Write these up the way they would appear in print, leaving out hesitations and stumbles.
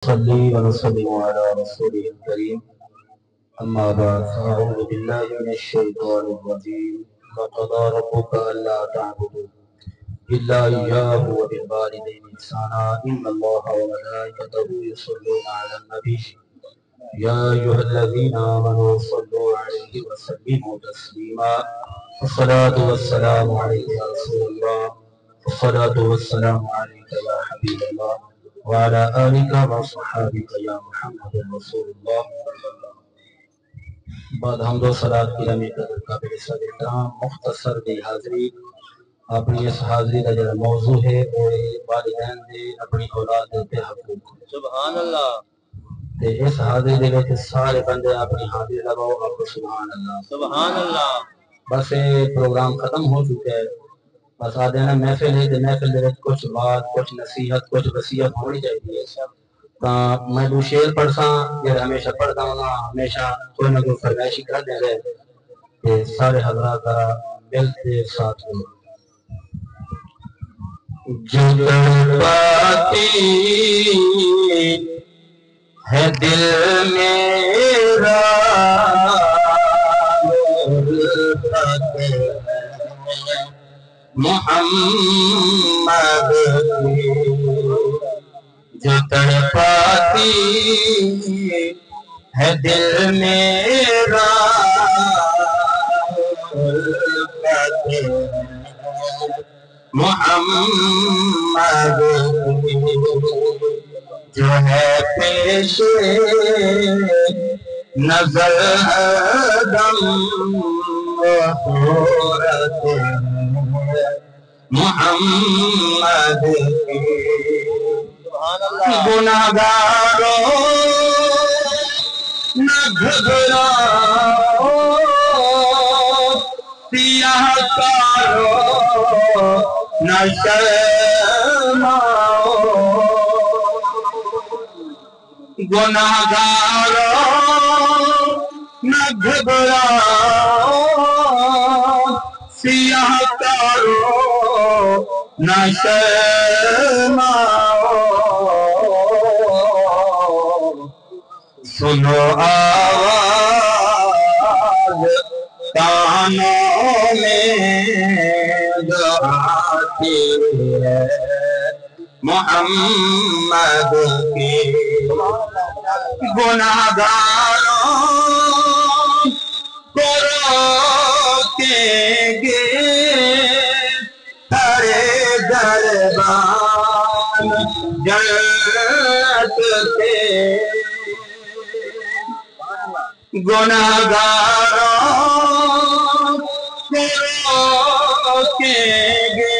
صلي ونسلم على رسوله الكريم أما بعد فأعوذ بالله من الشيطان الرجيم وقضى ربك ألا تعبدوا إلا إياه وبالوالدين إحسانا إن الله وملائكته يصلون على النبي يا أيها الذين آمنوا صلوا عليه وسلموا تسليما الصلاة والسلام عليك يا رسول الله الصلاة والسلام عليك يا حبيب الله وعلى آلك وصحابك يا محمد رسول الله بعد حمد و صلاة کی رمی قدر قابل صدر مختصر دی حاضری اپنی اس حاضری کا جو موضوع ہے وہ والدین دے اپنی اولاد دے حقوق سبحان اللہ تے اس حاضری دے وچ سارے بندے اپنی حاضری لگاؤ آپ سبحان اللہ سبحان اللہ بس پروگرام ختم ہو چکا ہے بس آ دینا محفل ہے محفل دے کچھ بات کچھ نصیحت کچھ وصیت ہونی چاہیے میں دو شعر پڑھسا یہ ہمیشہ پڑھتا ہوں ہمیشہ کوئی نہ کوئی فرمائشی کر دے رہے کہ سارے حضرات کا دل کے ساتھ ہو جو تڑپاتی ہے دل میرا محمد جو تڑپاتی ہے دل میرا محمد جو ہے پیش نظر دم صورت محمد گناہگاروں نہ گھبراؤ سیاہ کاروں نہ شرماؤ گناہگاروں نہ گھبراؤ سیاہ کاروں نہ شرماؤ سنو آواز کانوں میں جو آتی ہے محمد کی گناہگاروں کو روکیں گے ترے دربان جنت سے گناہگاروں کو روکیں گے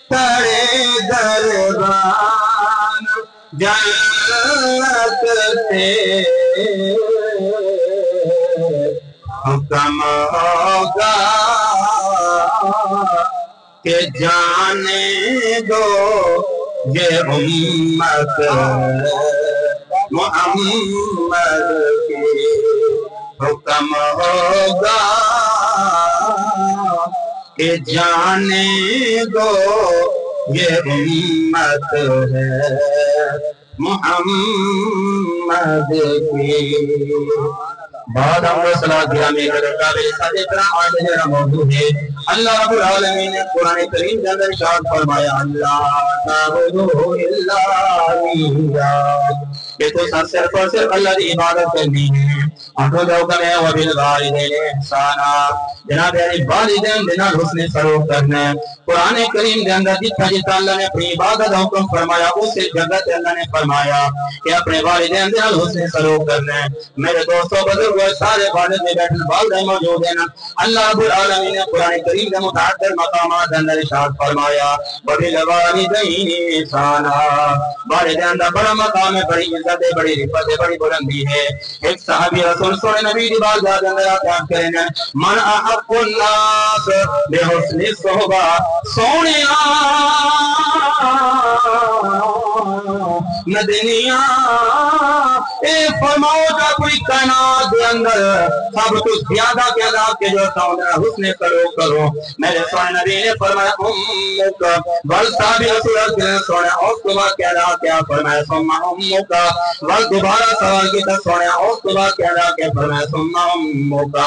ترے دربان جنت سے حکم ہوگا کہ جانے دو یہ امت محمد کی حکم ہوگا کہ جانے دو یہ امت ہے محمد کی بعد ہم نے صلاح گرامی قدر قابل صادق رحمان جنرہ موضوع ہے اللہ رب العالمین نے قرآن کریم کے اندر ارشاد فرمایا اللہ تعبدو الا ایاہ کہ تو صرف اور صرف اللہ کی عبادت کرنی ہے آنکھوں کا حکم ہے وبالوالدین احسانا جناب یعنی والدین دینا حسن سلوک کرنا ہے قرآن کریم کے اندر جتنا جتنا اللہ نے اپنی عبادت حکم فرمایا اس سے جگہ سے اللہ نے فرمایا کہ اپنے والدین دینا حسن سلوک کرنا ہے میرے دوستوں بزرگ سارے والد میں بیٹھے والدین موجود ہیں اللہ رب العالمین نے قرآن کریم کے متعدد مقامات اندر ارشاد فرمایا وبالوالدین احسانا والدین کا بڑا مقام ہے بڑی عزت ہے بڑی رفعت ہے بڑی بلندی ہے ایک صحابی رسول سونے نبی دی بارگاہ کے اندر آتے ہیں کہنے من احق الناس بحسن الصحبہ سونے مدنیاں اے فرماؤ جا کوئی کائنات دے اندر سب تو زیادہ کے عذاب کے جو سامنے حسن کرو میرے سونے نبی نے فرمایا امک بل صحابی رسول اللہ صلی اللہ علیہ وسلم سونے اس کو بعد کیا فرمایا سمع امک بل دوبارہ سوال کی تک سونے اس کو بعد کیا فرمایا سمع امک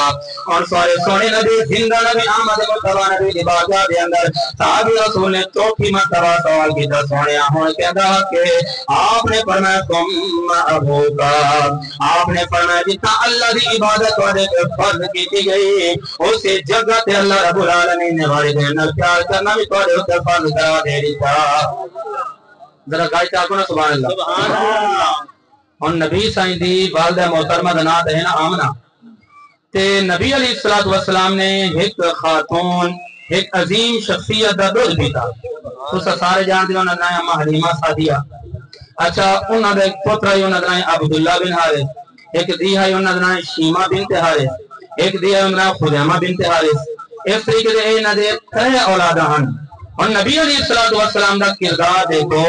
اور سونے نبی زندہ نبی آمد مصطفیٰ نبی دی بارگاہ دے اندر صحابی رسول نے چوتھی مرتبہ سوال کی تک سونے ہون کہتا کہ آپ نے فرمایا سمع ابوک آپ نے فرمایا جتنا اللہ دی عبادت والے فرض کی گئی اسی جگہ تے اللہ رب العالمین نے والدین نال پیار کرنا بھی تواڈے اوپر فرض کرا دے دیتا ذرا گائے تے آکھو نا سبحان اللہ ہن نبی سائیں دی والدہ محترمہ دا نام ہے نا آمنہ تے نبی علیہ الصلوۃ والسلام نے ایک خاتون ایک عظیم شخصیت دا دل بھی تھا تساں سارے جان دے انہاں دا نام حلیمہ سعدیہ اچھا انہاں دا ایک پوترا ہے انہاں دا نام عبداللہ بن حارث ایک دی ہے انہاں دا نام شیمہ بنت حارث ایک دی ہے انہاں دا نام خزیمہ بنت حارث اس طریقے سے انہاں دے 3 اولاد ہیں اور نبی علیہ الصلوۃ والسلام دا کردار دیکھو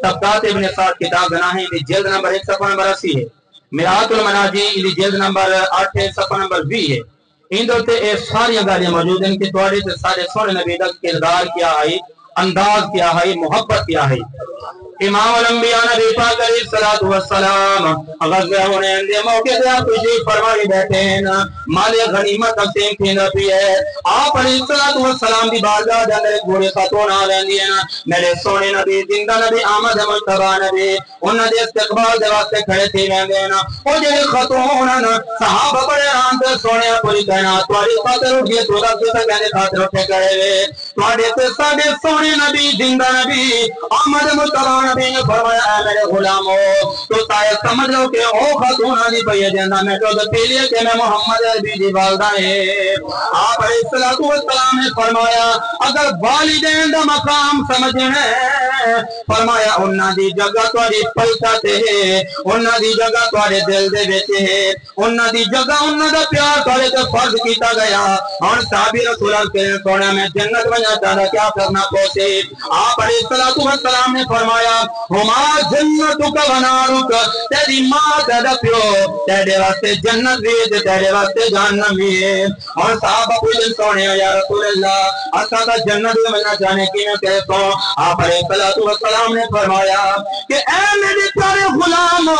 طبقات ابن سعد کتاب گناہیں دی جلد نمبر 1 صفحہ نمبر 80 ہے میرات المناجی دی جلد نمبر 8 صفحہ نمبر 20 ہے ان دو تے ساری گالیاں موجود ہیں کہ تواڈے تے سارے سونے نبی دا کردار کیا ہے انداز کیا ہے محبت کیا ہے امام الانبیاء نبی پاک علیہ الصلوۃ والسلام غزوہ حنین دے موقع تے آپ تشریف فرمائی بیٹھے ہیں مال غنیمت تقسیم کیندا پئی ہے آپ علیہ الصلوۃ والسلام دی بارگاہ دے اندر گھوڑے خاتون آ رہندی ہیں میرے سونے نبی زندہ نبی آمد مصطفیٰ نبی انہاں دے استقبال دے واسطے کھڑے تھی رہندے ہیں او جڑے خاتون ہیں صحابہ بڑے آن تے سونے پوری کائنات تواڈی خاطر اٹھے تو رب تے کہندے خاطر اٹھے کرے وے تواڈے تے ساڈے سونے نبی زندہ نبی آمد مصطفیٰ نبی نے فرمایا اے میرے غلامو تو شاید سمجھ لو کہ او خاتون دی پئی جاندا میں تو پہلے کہ میں محمد عربی دی والدہ ہے آپ علیہ الصلوۃ والسلام نے فرمایا اگر والدین دا مقام سمجھنا ہے فرمایا انہاں دی جگہ تواڈی پلکا تے ہے انہاں دی جگہ تواڈے دل دے وچ ہے انہاں دی جگہ انہاں دا پیار تواڈے تے فرض کیتا گیا اور صحابی رسول اللہ کے سونا میں جنت بننا چاہتا کیا کرنا پوچھے آپ علیہ الصلوۃ والسلام نے فرمایا ہما جنتک و نارک تیری ماں تیرا پیو تیرے واسطے جنت بھی تیرے واسطے جہنم بھی اور صحابہ پوچھن سونے یا رسول اللہ اسا تا جنت میں ملنا چاہنے کی میں کہتا ہوں آپ علیہ الصلوۃ والسلام نے فرمایا کہ اے میرے پیارے غلامو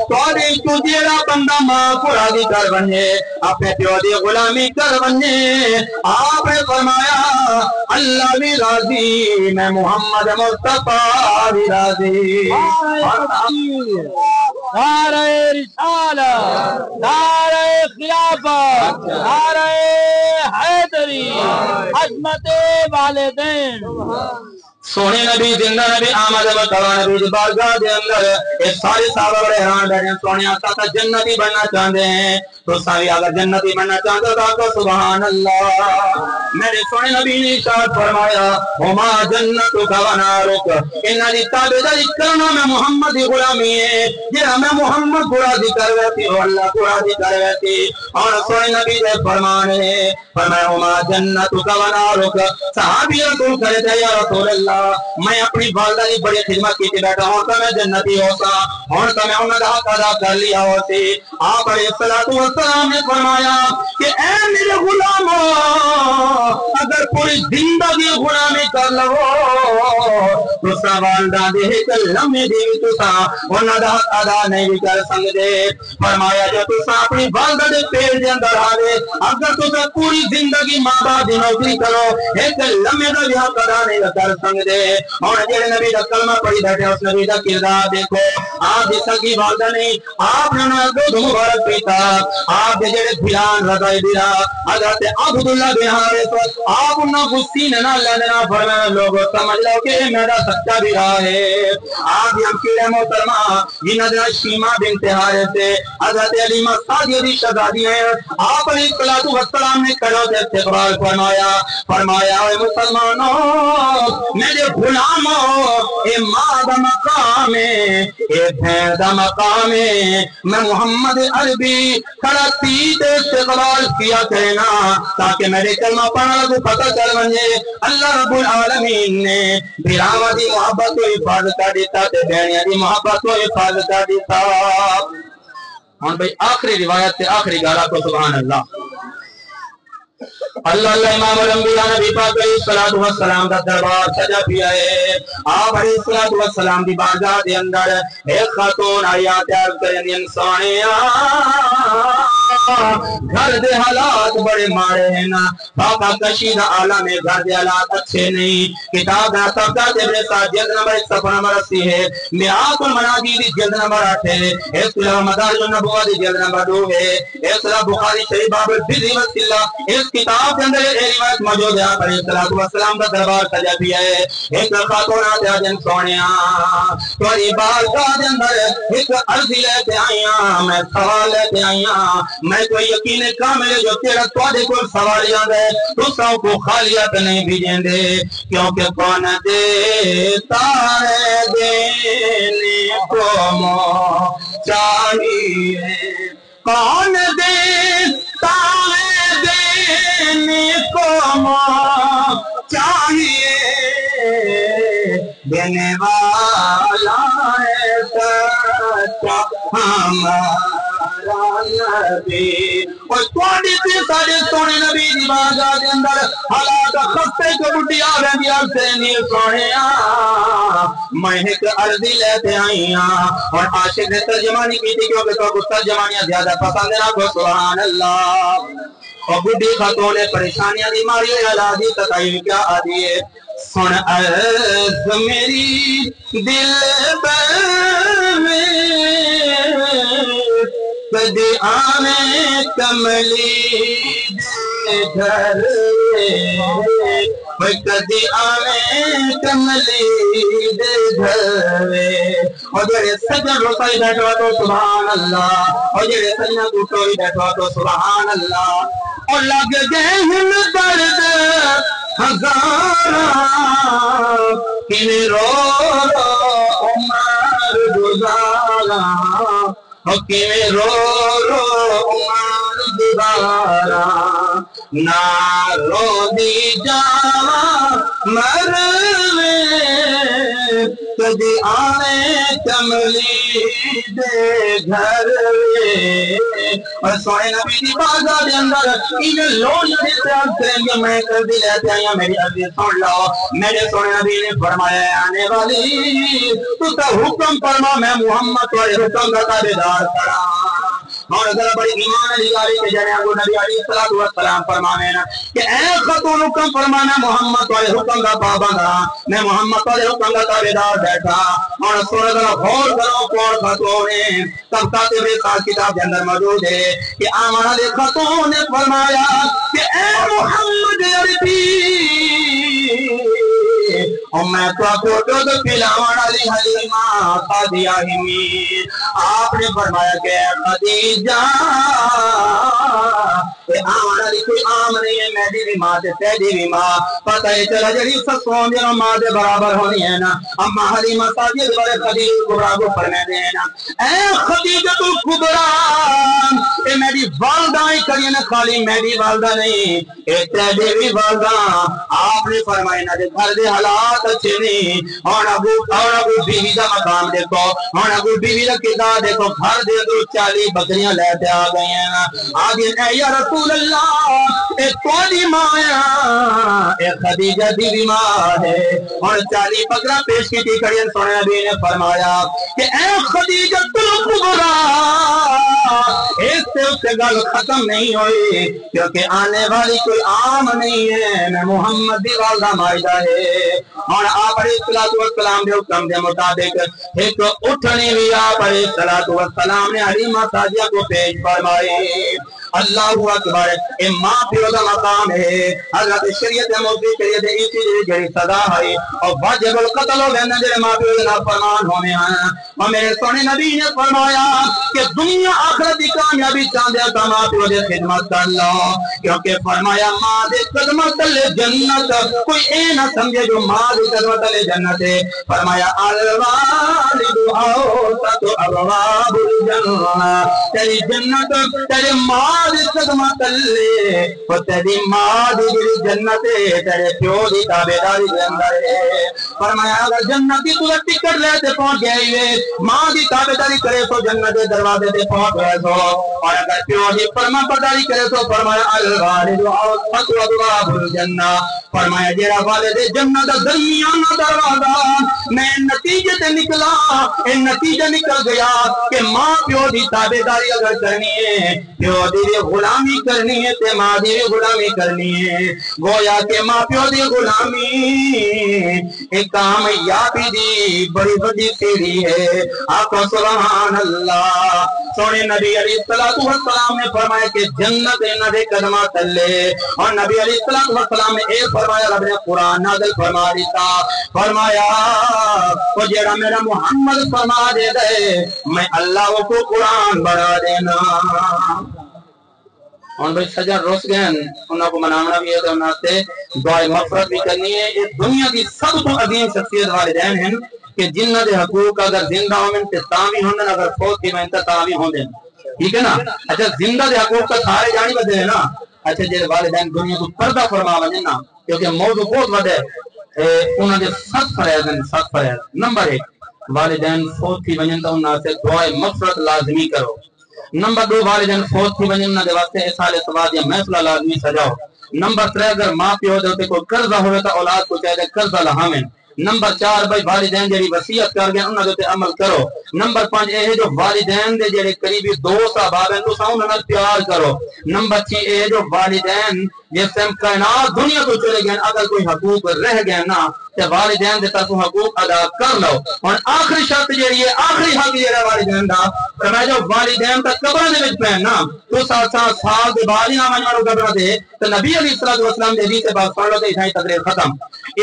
تواڈے تو جیڑا بندہ ماں کو راضی کر بنے اپنے پیو دی غلامی کر بنے آپ نے فرمایا اللہ بھی راضی میں محمد مصطفیٰ بھی راضی نعرہ رسالت نعرہ خلافت نعرہ حیدری عظمت والدین سونے نبی زندہ نبی آمد مصطفیٰ نبی دی بارگاہ دے اندر یہ سارے صحابہ بڑے حیران بیٹھے ہیں سونے آتا جنتی بننا چاہتے ہیں تو ساری اگر جنتی بننا چاہتے ہو تو سبحان اللہ میرے سونے نبی نے ارشاد فرمایا ہما جنتک و نارک انہاں دی تابعداری کرنا میں محمد دی غلامی ہے جہاں میں محمد کو راضی کر ویسی ہو اللہ کو راضی کر ویسی اور سونے نبی نے فرمانے فرمایا ہما جنتک و نارک صحابی رسول کرے تھے یا رسول اللہ میں اپنی والدہ کی بڑی خدمت کی بیٹھا ہوں تو میں جنتی ہوتا ہوں تو میں انہوں نے حق ادا کر لیا ہوتی آپ علیہ الصلوۃ والسلام نے فرمایا کہ اے میرے غلامو اگر پوری زندگی غلامی کر لو تو سا والدہ دے لمحے دی تو سا انہوں نے حق ادا نہیں کر سکتے فرمایا جو تو سا اپنی والدہ دے پیڑ دے اندر آوے اگر تو سا پوری زندگی ماں باپ دی نوکری کرو ایک لمحے دا بھی حق ادا نہیں کر سکتے اور جڑے نبی دا کلمہ پڑھی بیٹھے اس نبی دا کردار دیکھو آپ دی سکی والدہ نہیں آپ نے دودھ مبارک پیتا آپ دے جڑے بلال رضائی دیرا حضرت عبداللہ بن حارث آپ انہاں غصی نہ لینا فرمایا لوگوں سمجھ لو کہ میرا سچا بھی رہا ہے آپ دی امکیر محترمہ جنہ دن شیمہ بنت حارث حضرت علیمہ سعدیہ دی شہزادی ہیں آپ علیہ الصلوۃ والسلام نے کڑوں سے استقبال فرمایا اے مسلمانوں میرے غلاموں اے ماں دا مقام ہے اے بھین دا مقام ہے میں محمد عربی کھڑا تیت استقبال کیا کہنا تاکہ میرے کلمہ پڑھنا کو پتہ چل بنجے اللہ رب العالمین نے بھیراوہ دی محبت کو حفاظت کر دیتا تے بہنیاں دی محبت کو حفاظت کر دیتا ہاں بھئی آخری روایت تے آخری گارہ کو سبحان اللہ اللہ اللہ امام الانبیاء نبی پاک علیہ الصلوۃ والسلام دا دربار سجا پیا ہے آپ علیہ الصلوۃ والسلام دی بارگاہ دے اندر ایک خاتون آیا تیار کرن سونیا گھر دے حالات بڑے ماڑے ہیں نا پاپا کشید عالم میں گھر دے حالات اچھے نہیں کتاب دا صفحہ ابن سعد جلد نمبر 1 صفحہ نمبر 80 ہے میعات المناجی دی جلد نمبر 8 ہے اس کے علاوہ مدارج النبوہ دی جلد نمبر 2 ہے اس طرح بخاری شریف باب البر والصلہ اس کتاب کے اندر یہ روایت موجود ہے آپ علیہ السلام کا دربار سجا بھی ہے ایک خاتون آتے آجن سونیا تمہاری بارگاہ کے اندر ایک عرضی لیتے آئیاں میں سوال لیتے آئیاں میں کوئی یقین کامل جو تیرا توڑے کو سوال یاد ہے دوسروں کو خالیت نہیں بھیجیں دے کیونکہ کون دیتا ہے دینے کو چاہیے کون دیتا ہے دینے کو چاہیے دینے والا ہے سچا ہمارا نبی اور توڑی تھی سارے سونے نبی دی بارگاہ دے اندر حالات خستے کو بڑی آوے دی عرصے نہیں سونیا میں ایک عرضی لیتے آئیاں اور عاشق نے ترجمانی کی تھی کیونکہ تو ترجمانیاں زیادہ پسند نہ کو سبحان اللہ اور بڑی خاتون پریشانیاں دی ماری علاجی تتائی کیا آدھی ہے سن عرض میری دل بر میں کدی آنے کملی گھر کدی آنے کملی گھر اور جڑے سجن رسائی بیٹھوا تو سبحان اللہ اور جڑے سجن گھٹوئی بیٹھوا تو سبحان اللہ اور لگ گئے ہم درد ہزارہ کنے رو رو عمر گزارا کنے رو رو عمر گزارا نہ رو دی جا مروے کدی آنے کملی دے گھر اور سونے نبی دی بازار دے اندر انہیں لوگ دیتے ہیں کہ میں کر دی لیتے ہیں میری عزیز سن لو میرے سونے نبی نے فرمایا آنے والی تو تا حکم فرما میں محمد والے حکم کا تابعدار کرا اور ذرا بڑی ایمان علی گاری کے جانے آگو نبی علیہ السلام فرمانے نا کہ اے خاتون حکم فرمانا محمد والے حکم کا پابند رہا میں محمد والے حکم کا تابعدار بیٹھا اور سونا ذرا غور کرو کون خاتون ہے تب کاتب سال کتاب کے اندر موجود ہے کہ آمانہ دے خاتون نے فرمایا کہ اے محمد عربی اور میں تو آپ کو دودھ پلاوان علی حلیمہ خادیہ ہمی آپ نے فرمایا کہ خدیجہ اے آمانہ دی کوئی عام نہیں ہے میری بھی ماں دے تیری بھی ماں پتہ ہے چلا جڑی سسوں دے ماں دے برابر ہونی ہے نا اما حلیمہ خادیہ دے بارے خدیجہ کبرا کو فرمائے دے نا اے خدیجہ الکبرا اے میری والدہ ہی کریے نا خالی میری والدہ نہیں اے تیری بھی والدہ آپ نے فرمائے نا دے گھر دے حالات اچھے نہیں اور ابو بیوی دا مقام دیکھو اور ابو بیوی دا کردار دیکھو گھر دے دو 40 بکریاں لیتے آ گئی ہیں آگے اے یا رسول اللہ اے توڑی مایا اے خدیجہ دی ماں ہے اور 40 بکرہ پیش کی تھی کڑی سونے نبی نے فرمایا کہ اے خدیجہ الکبرا اس سے گل ختم نہیں ہوئی کیونکہ آنے والی کوئی عام نہیں ہے میں محمد دی والدہ مائدہ ہے اور آپ علیہ السلام دے حکم دے مطابق ایک اٹھنی بھی آپ علیہ السلام نے حلیمہ سعدیہ کو پیش فرمائی اللہ اکبر اے ماں پیو دا مقام ہے حضرت شریعت موضوع شریعت ایسی جڑی سزا ہے اور واجب القتل ہو گئے جڑے ماں پیو دا فرمان ہونے ہیں اور میرے سونے نبی نے فرمایا کہ دنیا آخرت کی کامیابی چاندے تا ماں پیو دے خدمت کر لو کیونکہ فرمایا ماں دے خدمت لے جنت کوئی اے نہ سمجھے جو ماں دے خدمت لے جنت ہے فرمایا الوالد اوسط ابواب الجنہ تیری جنت تیرے ماں دی قدمہ تلے وہ تیری ماں دی جنت تیرے پیو دی تابعداری دے اندر ہے فرمایا اگر جنت کی تو ٹکٹ لے تے پہنچ گئی ہے ماں دی تابعداری کرے تو جنت دے دروازے تے پہنچ گئے تو اور اگر پیو دی فرما برداری کرے تو فرمایا الوالد ابواب الجنہ فرمایا جیڑا والد جنت دا درمیان دروازہ میں نتیجے تے نکلا اے نتیجہ نکل گیا کہ ماں پیو دی تابعداری اگر کرنی ہے پیو دی غلامی کرنی ہے تے ماں دی غلامی کرنی ہے گویا کہ ماں پیو دی غلامی ایک کامیابی دی بڑی بڑی سیڑھی ہے آقا سبحان اللہ سونے نبی علیہ السلام نے فرمایا کہ جنت انہاں دے قدماں تلے اور نبی علیہ السلام نے اے فرمایا رب نے قرآن نازل فرما دیتا فرمایا وہ جیڑا میرا محمد فرما دے دے میں اللہ کو قرآن بڑھا دینا اور بھائی سجا روس گئے انہوں کو منامنا بھی ہے تو انہوں سے دعائے مغفرت بھی کرنی ہے یہ دنیا کی سب تو عظیم شخصیت والدین ہیں کہ جنہ دے حقوق اگر زندہ ہوئے تو تاوی ہوندن اگر فوت کی میں تاوی ہوندن ٹھیک ہے نا اچھا زندہ دے حقوق کا سارے جانی بدے ہیں نا اچھا جیسے والدین دنیا کو پردہ فرما بنے نا کیونکہ موضوع بہت بڑے انہوں نے 7 فرائض ہیں 7 فرائض نمبر 1 والدین فوت کی بنے تو انہوں سے دعائے مغفرت لازمی کرو نمبر 2 والدین فوت تھی ونجن دے واسطے احسان ثواب یا محفل لازمی سجاؤ نمبر 3 اگر ماں پیو دے کوئی قرضہ ہوئے تو اولاد کو چاہیے قرضہ لہامن نمبر 4 بھائی والدین جڑی وصیت کر گئے انہاں دے عمل کرو نمبر 5 اے جو والدین دے جڑے قریبی دوست احباب ہیں تساں انہاں نال پیار کرو نمبر 6 اے جو والدین جس ہم کائنات دنیا تو چلے گئے اگر کوئی حقوق رہ گئے نا تے والدین دے طرف حقوق ادا کر لو اور آخری شرط جڑی ہے آخری حق جڑا والدین دا فرمایا جو والدین دا قبر دے وچ پہن نا تو سال دے بعد ہی آویں والو قبر دے تے نبی علیہ الصلوۃ والسلام دے حدیث پاک پڑھ لو تے اتھائی تقریر ختم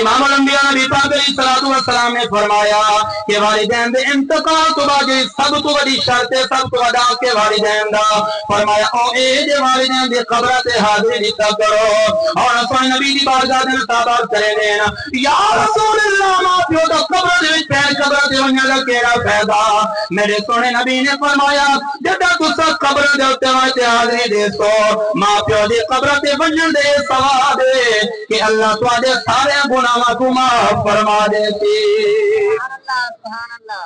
امام الانبیاء نبی پاک علیہ الصلوۃ والسلام نے فرمایا کہ والدین دے انتقال تو بعد سب تو بڑی شرط ہے سب تو بڑا کہ والدین دا فرمایا او اے جے والدین دی قبر تے حاضری دتا کرو اور سونے نبی دی بارگاہ دے مطابق کرے دینا یا رسول اللہ ماں پیو دا قبر دے وچ پیر قبر تے ونجا دا کیڑا فائدہ میرے سونے نبی نے فرمایا جدا تساں قبر دے اوتے تے حاضری دے سو ماں پیو دی قبر تے ونجن دے ثواب دے کہ اللہ تواڈے سارے گناہاں کو معاف فرما دے سی سبحان اللہ